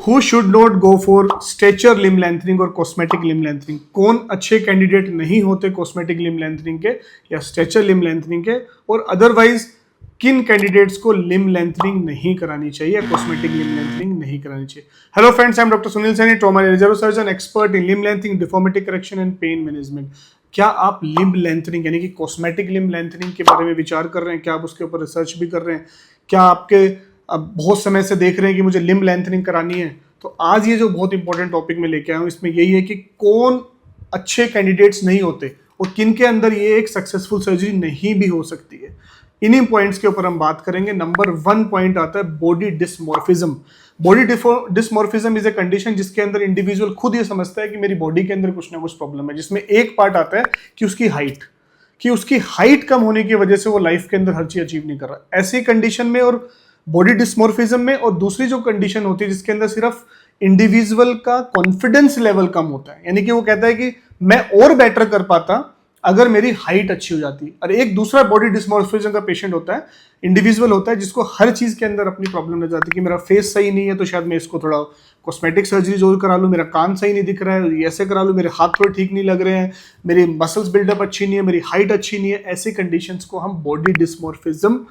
Who should not go for stature limb lengthening और cosmetic limb lengthening? कौन अच्छे candidate नहीं होते कॉस्मेटिक लिम लेंथनिंग के या स्टेचर लिम लेंथनिंग के, और अदरवाइज किन कैंडिडेट्स को लिम लेंथनिंग नहीं करानी चाहिए, कॉस्मेटिक लिम लेंथनिंग नहीं करानी चाहिए? Hello friends, I am doctor Sunil Saini, trauma surgeon, expert in limb lengthening, deformity correction and pain management. क्या आप लिम लेंथनिंग यानी कि कॉस्मेटिक लिम लेंथनिंग के बारे में विचार कर रहे हैं? क्या आप उसके ऊपर रिसर्च भी कर रहे हैं? क्या आपके अब बहुत समय से देख रहे हैं कि मुझे लिम लेंथनिंग करानी है? तो आज ये जो बहुत इंपॉर्टेंट टॉपिक में लेके आया हूँ, इसमें यही है कि कौन अच्छे कैंडिडेट्स नहीं होते और किन के अंदर ये एक सक्सेसफुल सर्जरी नहीं भी हो सकती है। इन्हीं पॉइंट्स के ऊपर हम बात करेंगे। नंबर 1 पॉइंट आता है body डिस्मॉर्फिज्म। Body डिस्मॉर्फिज्म is a condition जिसके अंदर इंडिविजुअल खुद ये समझता है कि मेरी बॉडी के अंदर कुछ ना कुछ प्रॉब्लम है, जिसमें एक पार्ट आता है कि उसकी हाइट कम होने की वजह से वो लाइफ के अंदर हर चीज अचीव नहीं कर रहा। ऐसी कंडीशन में और बॉडी डिस्मॉर्फिज्म में, और दूसरी जो कंडीशन होती है जिसके अंदर सिर्फ इंडिविजुअल का कॉन्फिडेंस लेवल कम होता है, यानी कि वो कहता है कि मैं और बेटर कर पाता अगर मेरी हाइट अच्छी हो जाती। और एक दूसरा बॉडी डिस्मॉर्फिज्म का पेशेंट होता है, इंडिविजुअल होता है, जिसको हर चीज के अंदर अपनी प्रॉब्लम नजर जाती है कि मेरा फेस सही नहीं है तो शायद मैं इसको थोड़ा कॉस्मेटिक सर्जरी जरूर करा लूँ, मेरा कान सही नहीं दिख रहा है ऐसे करा लूँ, मेरे हाथ थोड़े ठीक नहीं लग रहे हैं, मेरी मसल्स बिल्डअप अच्छी नहीं है, मेरी हाइट अच्छी नहीं है। ऐसी कंडीशंस को हम बॉडी डिस्मॉर्फिज्म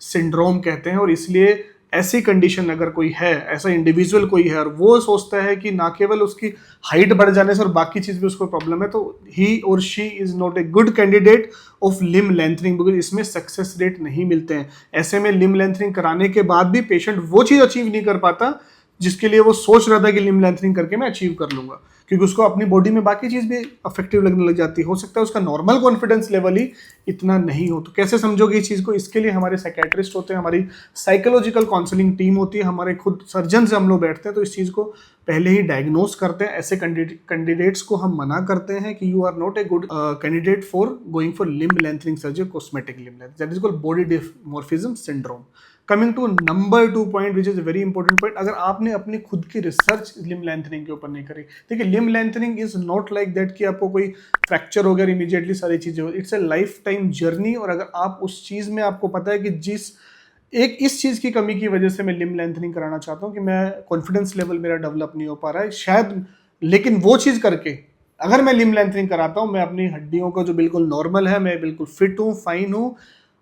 सिंड्रोम कहते हैं। और इसलिए ऐसी कंडीशन अगर कोई है, ऐसा इंडिविजुअल कोई है और वो सोचता है कि ना केवल उसकी हाइट बढ़ जाने से और बाकी चीज भी उसको प्रॉब्लम है, तो ही और she is not a good candidate of limb lengthening, because इसमें सक्सेस रेट नहीं मिलते हैं। ऐसे में लिम लेंथनिंग कराने के बाद भी पेशेंट वो चीज अचीव नहीं कर पाता जिसके लिए वो सोच रहा था कि लिम लेंथनिंग करके मैं अचीव कर लूंगा, क्योंकि उसको अपनी बॉडी में बाकी चीज भी अफेक्टिव लगने लग जाती है। हो सकता है उसका नॉर्मल कॉन्फिडेंस लेवल ही इतना नहीं हो। तो कैसे समझोगे इस चीज को? इसके लिए हमारे साइकेट्रिस्ट होते हैं, हमारी साइकोलॉजिकल काउंसलिंग टीम होती है, हमारे खुद सर्जन से हम लोग बैठते हैं, तो इस चीज को पहले ही डायग्नोस करते हैं। ऐसे कैंडिडेट्स को हम मना करते हैं कि you are not a good candidate for going for limb lengthening surgery, cosmetic limb length, that is called body dysmorphism syndrome. Coming to number 2 point which is very important point, अगर आपने अपनी खुद की रिसर्च लिम lengthening के ऊपर नहीं करी। देखिए, limb lengthening is not like that कि आपको कोई फ्रैक्चर हो गया इमीडिएटली सारी चीजें हो। It's a life time journey. और अगर आप उस चीज में आपको पता है कि इस चीज की कमी की वजह से मैं लिम लेंथनिंग कराना चाहता हूँ कि मैं कॉन्फिडेंस लेवल मेरा डेवलप नहीं हो पा रहा है शायद, लेकिन वो चीज करके अगर मैं लिम लेंथनिंग कराता हूँ, मैं अपनी हड्डियों का जो बिल्कुल नॉर्मल है, मैं बिल्कुल फिट हूँ, फाइन हूँ,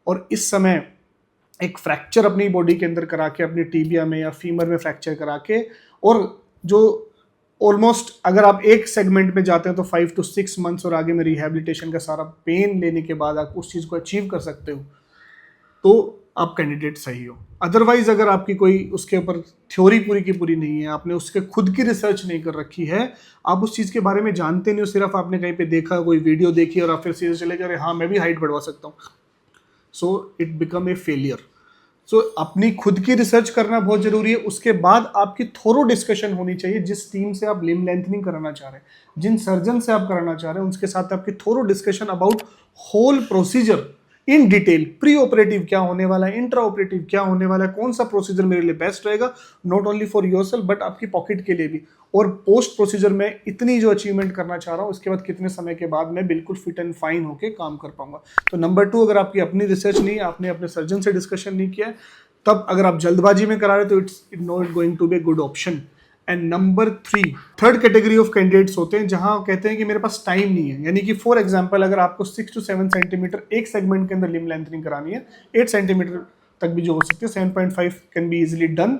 और इस समय एक फ्रैक्चर अपनी बॉडी के अंदर करा के, अपनी टीबिया में या फीमर में फ्रैक्चर करा के, और जो ऑलमोस्ट अगर आप एक सेगमेंट में जाते हैं तो 5 to 6 मंथ्स और आगे में रिहैबिलिटेशन का सारा पेन लेने के बाद आप उस चीज को अचीव कर सकते हो, तो आप कैंडिडेट सही हो। अदरवाइज अगर आपकी कोई उसके ऊपर थ्योरी पूरी की पूरी नहीं है, आपने उसके खुद की रिसर्च नहीं कर रखी है, आप उस चीज के बारे में जानते नहीं हो, सिर्फ आपने कहीं पे देखा, कोई वीडियो देखी और आप फिर सीधे चले गए हाँ मैं भी हाइट बढ़वा सकता हूँ, so it become a failure. So अपनी खुद की रिसर्च करना बहुत जरूरी है। उसके बाद आपकी थोरो डिस्कशन होनी चाहिए जिस टीम से आप लिम लेंथनिंग कराना चाह रहे हैं, जिन सर्जन से आप कराना चाह रहे हैं, उसके साथ आपकी thorough discussion about whole procedure in detail. Pre operative क्या होने वाला है, इंट्रा ऑपरेटिव क्या होने वाला है, कौन सा प्रोसीजर मेरे लिए बेस्ट रहेगा, not only for yourself but आपकी पॉकेट के लिए भी, और पोस्ट प्रोसीजर में इतनी जो अचीवमेंट करना चाह रहा हूँ उसके बाद कितने समय के बाद मैं बिल्कुल फिट एंड फाइन होकर काम कर पाऊंगा। तो नंबर 2, अगर आपकी अपनी रिसर्च नहीं है, आपने अपने सर्जन से डिस्कशन नहीं किया, तब अगर आप जल्दबाजी में करा रहे तो it's not going to be a good option. And number 3, third category of candidates होते हैं जहां कहते हैं कि मेरे पास टाइम नहीं है, यानी कि फॉर एग्जांपल अगर आपको 6 to 7 सेंटीमीटर एक सेगमेंट के अंदर लिम लेंथनिंग करानी है, 8 सेंटीमीटर तक भी जो हो सकती है, 7.5 कैन बी इजिली डन,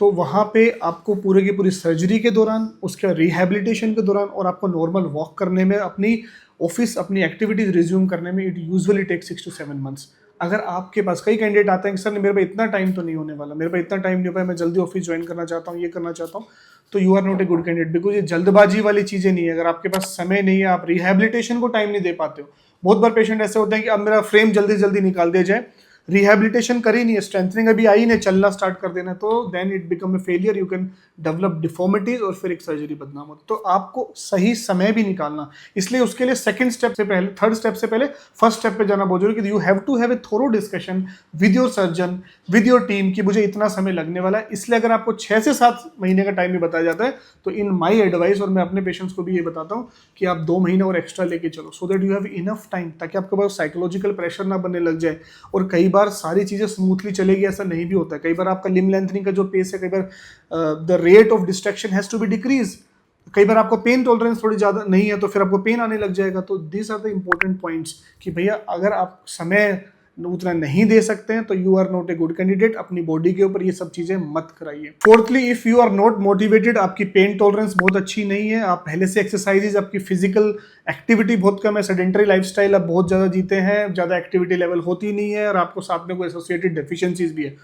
तो वहाँ पे आपको पूरे की पूरी सर्जरी के दौरान, उसके रिहैबिलिटेशन के दौरान और आपको नॉर्मल वॉक करने में, अपनी ऑफिस, अपनी एक्टिविटीज रिज्यूम करने में it usually take 6 to 7 months. अगर आपके पास कई कैंडिडेट आते हैं कि सर मेरे पास इतना टाइम तो नहीं होने वाला, मेरे पास इतना टाइम नहीं हो पाया, मैं जल्दी ऑफिस ज्वाइन करना चाहता हूँ, ये करना चाहता हूँ, तो you are not a good candidate, because ये जल्दबाजी वाली चीजें नहीं है। अगर आपके पास समय नहीं है, आप रिहैबिलिटेशन को टाइम नहीं दे पाते हो। बहुत बार पेशेंट ऐसे होते हैं कि अब मेरा फ्रेम जल्दी जल्दी निकाल दिया जाए, रिहैबिलिटेशन करी नहीं है, स्ट्रेंथनिंग अभी आई नहीं, चलना स्टार्ट कर देना, तो then it become a failure, you can develop deformities और फिर एक सर्जरी बदनाम होती। तो आपको सही समय भी निकालना, इसलिए उसके लिए सेकंड स्टेप से पहले, थर्ड स्टेप से पहले फर्स्ट स्टेप पे जाना बहुत जरूरी है कि you have to have a thorough discussion with your surgeon, with your team कि मुझे इतना समय लगने वाला है। इसलिए अगर आपको 6 से 7 महीने का टाइम भी बताया जाता है तो इन माई एडवाइस, और मैं अपने पेशेंट्स को भी ये बताता हूँ कि आप 2 महीने और एक्स्ट्रा लेके चलो, so that you have enough time, ताकि आपके पास साइकोलॉजिकल प्रेशर ना बनने लग जाए। और कई बार सारी चीज़ें स्मूथली चलेगी ऐसा नहीं भी होता है, कई बार आपका लिम लेंथनिंग का जो पेस है, कई बार the rate of distraction has to be decrease, कई बार आपको पेन टॉलरेंस थोड़ी ज़्यादा नहीं है तो फिर आपको पेन आने लग जाएगा। तो this are the important points कि भैया अगर आप समय उतना नहीं दे सकते हैं तो you are not a good candidate, अपनी बॉडी के ऊपर ये सब चीजें मत कराइए। Fourthly, if you are not motivated, आपकी पेन टॉलरेंस बहुत अच्छी नहीं है, आप पहले से एक्सरसाइजेज, आपकी फिजिकल एक्टिविटी बहुत कम है, सेडेंटरी लाइफस्टाइल आप बहुत ज्यादा जीते हैं, ज्यादा एक्टिविटी लेवल होती नहीं है और आपको साथ में कोई एसोसिएटेड डेफिशिएंसीज भी है,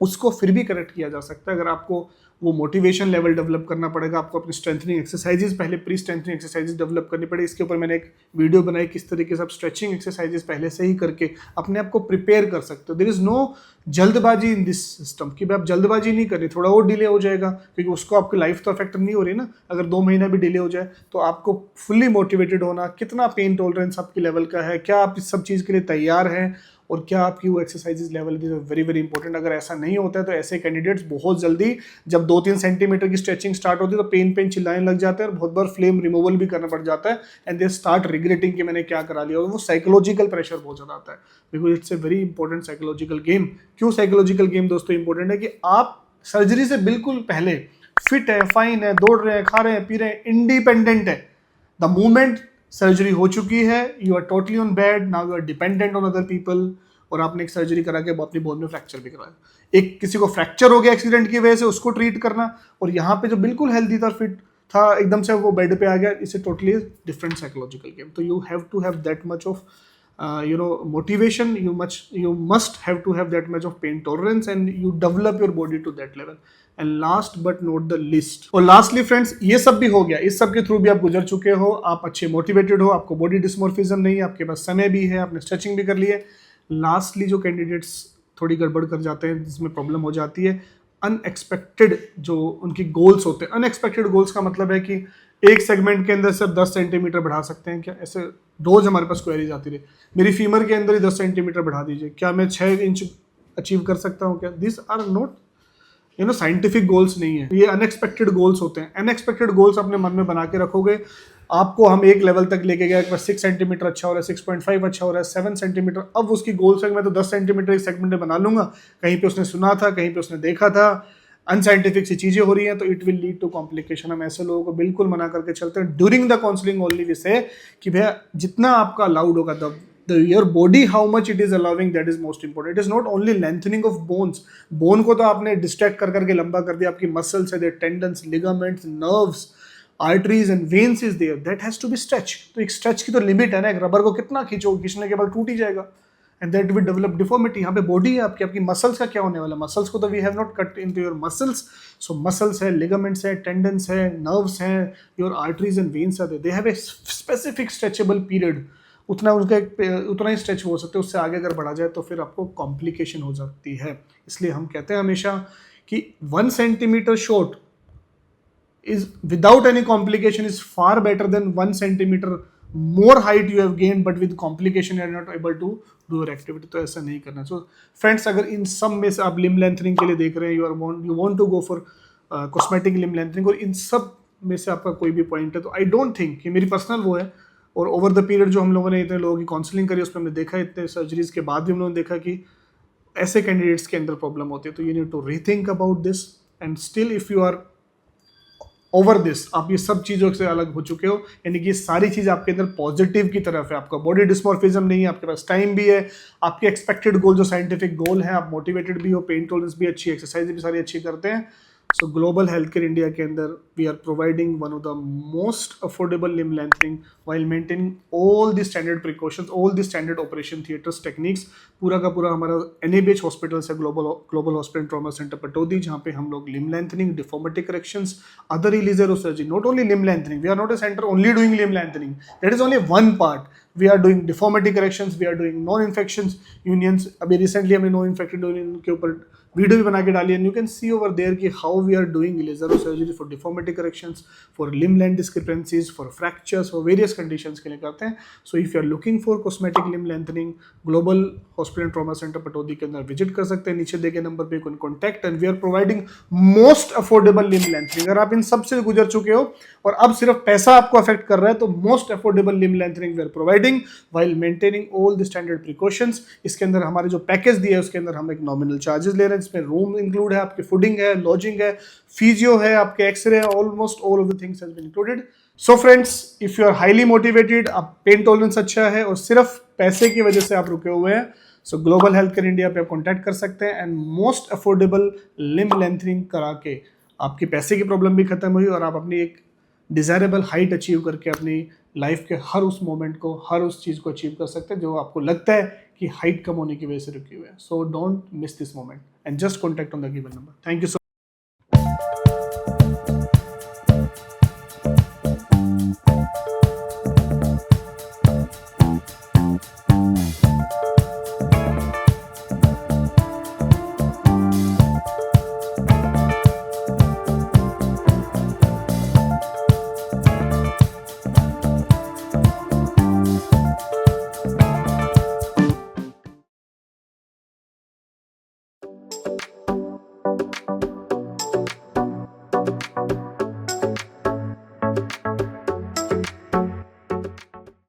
उसको फिर भी करेक्ट किया जा सकता है। अगर आपको वो मोटिवेशन लेवल डेवलप करना पड़ेगा, आपको अपनी स्ट्रेंथनिंग एक्सरसाइजेज, पहले प्री स्ट्रेंथनिंग एक्सरसाइजेज डेवलप करनी पड़ेगी। इसके ऊपर मैंने एक वीडियो बनाई किस तरीके से आप स्ट्रेचिंग एक्सरसाइजेज पहले से ही करके अपने आप को प्रिपेयर कर सकते हो। देयर इज नो जल्दबाजी इन दिस सिस्टम कि भाई आप जल्दबाजी नहीं करनी, थोड़ा और डिले हो जाएगा क्योंकि उसको आपकी लाइफ तो अफेक्ट नहीं हो रही ना। अगर 2 महीना भी डिले हो जाए तो आपको फुल्ली मोटिवेटेड होना, कितना पेन टॉलरेंस आपकी लेवल का है, क्या आप इस सब चीज़ के लिए तैयार हैं और क्या आपकी वो एक्सरसाइजेज लेवल भी वेरी वेरी इंपॉर्टेंट। अगर ऐसा नहीं होता है तो ऐसे कैंडिडेट्स बहुत जल्दी जब 2-3 सेंटीमीटर की स्ट्रेचिंग स्टार्ट होती है तो पेन चिल्लाने लग जाते हैं और बहुत बार फ्लेम रिमूवल भी करना पड़ जाता है एंड दे स्टार्ट रिग्रेटिंग कि मैंने क्या करा लिया। और वो साइकोलॉजिकल प्रेशर बहुत ज़्यादा आता है because it's a very important psychological game. क्यों साइकोलॉजिकल गेम दोस्तों इंपॉर्टेंट है कि आप सर्जरी से बिल्कुल पहले फिट है, फाइन है, दौड़ रहे हैं, खा रहे हैं, पी रहे हैं, इंडिपेंडेंट है। द मोमेंट सर्जरी हो चुकी है, you are totally on bed, now you are dependent on other people और आपने एक सर्जरी करा के अपनी बोन में फ्रैक्चर भी कराया। एक किसी को फ्रैक्चर हो गया एक्सीडेंट की वजह से, उसको ट्रीट करना, और यहाँ पे जो बिल्कुल हेल्दी था, फिट था, एकदम से वो बेड पे आ गया, it's a totally different psychological game. तो you have to have that much of motivation, you must have to have that much of pain tolerance and you develop your body to that level. And last but not the least, और lastly friends, ये सब भी हो गया, इस सब के through भी आप गुजर चुके हो, आप अच्छे मोटिवेटेड हो, आपको बॉडी डिस्मॉर्फिज्म नहीं है, आपके पास समय भी है, आपने स्ट्रेचिंग भी कर ली है। लास्टली जो कैंडिडेट्स थोड़ी गड़बड़ कर जाते हैं, जिसमें प्रॉब्लम हो जाती है, अनएक्सपेक्टेड जो उनकी गोल्स होते हैं। अनएक्सपेक्टेड गोल्स का मतलब है कि एक सेगमेंट के अंदर सिर्फ 10 सेंटीमीटर बढ़ा सकते हैं क्या, ऐसे रोज हमारे पास क्वेरीज आती रही, मेरी फीमर के अंदर ही 10 सेंटीमीटर बढ़ा दीजिए, क्या मैं 6 इंच अचीव कर सकता हूँ क्या? This are not scientific goals नहीं है, ये अनएक्सपेक्टेड गोल्स होते हैं। अनएक्सपेक्टेड गोल्स अपने मन में बना के रखोगे, आपको हम एक लेवल तक लेके गए, 6 सेंटीमीटर अच्छा हो रहा है, 6.5 अच्छा हो रहा है, 7 सेंटीमीटर, अब उसकी गोल से मैं तो 10 सेंटीमीटर एक सेगमेंट में बना लूंगा, कहीं पे उसने सुना था, कहीं पे उसने देखा था, अनसाइंटिफिक सी चीजें हो रही हैं, तो it will lead to complication. हम ऐसे लोगों को बिल्कुल मना करके चलते हैं। During the counselling only we say कि भैया जितना आपका अलाउड होगा, your body how much it is allowing, that is most important. It is not only lengthening of bones, bone को तो आपने डिस्ट्रैक्ट कर करके लंबा कर दिया, आपकी मसल्स है, tendons, ligaments, nerves, arteries and veins is there, that has to be stretch. तो एक स्ट्रेच की तो लिमिट है ना, एक रबर को कितना खींचो, खींचने के बाद टूट ही जाएगा and that will develop deformity. यहाँ पे बॉडी है आपकी मसल्स का क्या होने वाला? मसल्स को तो we have not cut into your muscles, so muscles है, लिगामेंट्स है, टेंडन्स है, नर्व्स हैं, your arteries and veins are there, they have a specific stretchable period, उतना ही स्ट्रेच हो सकते हैं, उससे आगे अगर बढ़ा जाए तो फिर आपको कॉम्प्लिकेशन हो सकती है। इसलिए हम कहते हैं हमेशा कि 1 centimetre short is without any complication is far better than 1 centimeter more height you have gained but with complication you are not able to do your activity। तो ऐसा नहीं करना। So friends, अगर इन सब में से आप लिम लेंथनिंग के लिए देख रहे हैं, you want to go for cosmetic limb lengthening, और इन सब में से आपका कोई भी पॉइंट है तो आई डोंट थिंक कि मेरी पर्सनल वो है, और ओवर द पीरियड जो हम लोगों ने इतने लोगों की काउंसलिंग करी उसमें हमने देखा, इतने सर्जरीज के बाद भी हम लोगों ने देखा कि ऐसे कैंडिडेट्स के अंदर प्रॉब्लम होती है। तो you need to rethink about this and still if you are over this, आप ये सब चीज़ों से अलग हो चुके हो, यानी कि ये सारी चीज़ आपके अंदर पॉजिटिव की तरफ है, आपका बॉडी डिस्मॉर्फिज्म नहीं है, आपके पास टाइम भी है, आपके एक्सपेक्टेड गोल जो साइंटिफिक गोल है, आप मोटिवेटेड भी हो, पेन टॉलरेंस भी अच्छी, एक्सरसाइज भी सारी अच्छी करते हैं। So Global Health Care India के अंदर we are providing one of the most affordable limb lengthening while maintaining all the standard precautions, all the standard operation theatres techniques. पूरा का पूरा हमारा NABH हॉस्पिटल है, Global Hospital Trauma Centre Pataudi, जहाँ पे हम लोग limb lengthening, deformity corrections, other रिलीजर surgery, not only limb lengthening, we are not a centre only doing limb lengthening, that is only one part. We are doing deformity corrections, we are doing non infections unions. अभी recently हमने non infected union के ऊपर video भी बना के डाली है, you can see over there कि how we are doing laser surgery for deformity corrections, for limb length discrepancies, for fractures, for various conditions के लिए करते हैं. So if you are looking for cosmetic limb lengthening, Global Hospital and trauma Centre Pataudi के अंदर visit कर सकते हैं. नीचे दिए गए नंबर पे contact, and we are providing most affordable limb lengthening. अगर आप इन सब से गुजर चुके हो और अब सिर्फ पैसा आपको अफेक्ट कर रहा है, तो most affordable limb lengthening we are providing while maintaining all the standard precautions. इसके अंदर हमारे जो पैकेज दिया है उसके अंदर हम एक नॉमिनल चार्जेस ले रहे हैं, जिसमें रूम इंक्लूड है, आपकी फूडिंग है, लॉजिंग है, फिजियो है, आपके एक्सरे है, almost all of the things has been included. So friends, if you are highly motivated, आप पेन टॉलरेंस अच्छा है और सिर्फ पैसे की वजह से आप रुके हुए हैं, so Global Health Care India पे आप कॉन्टैक्ट कर सकते हैं. And most affordable limb lengthening करा के आपकी पैसे की प्रॉब्लम भी खत्म हुई और आप अपनी एक डिजायरेबल हाइट अचीव करके अपनी लाइफ के हर उस मोमेंट को, हर उस चीज़ को अचीव कर सकते हैं जो आपको लगता है कि हाइट कम होने की वजह से रुकी हुई है. So don't miss this moment and just contact on the given number. Thank you so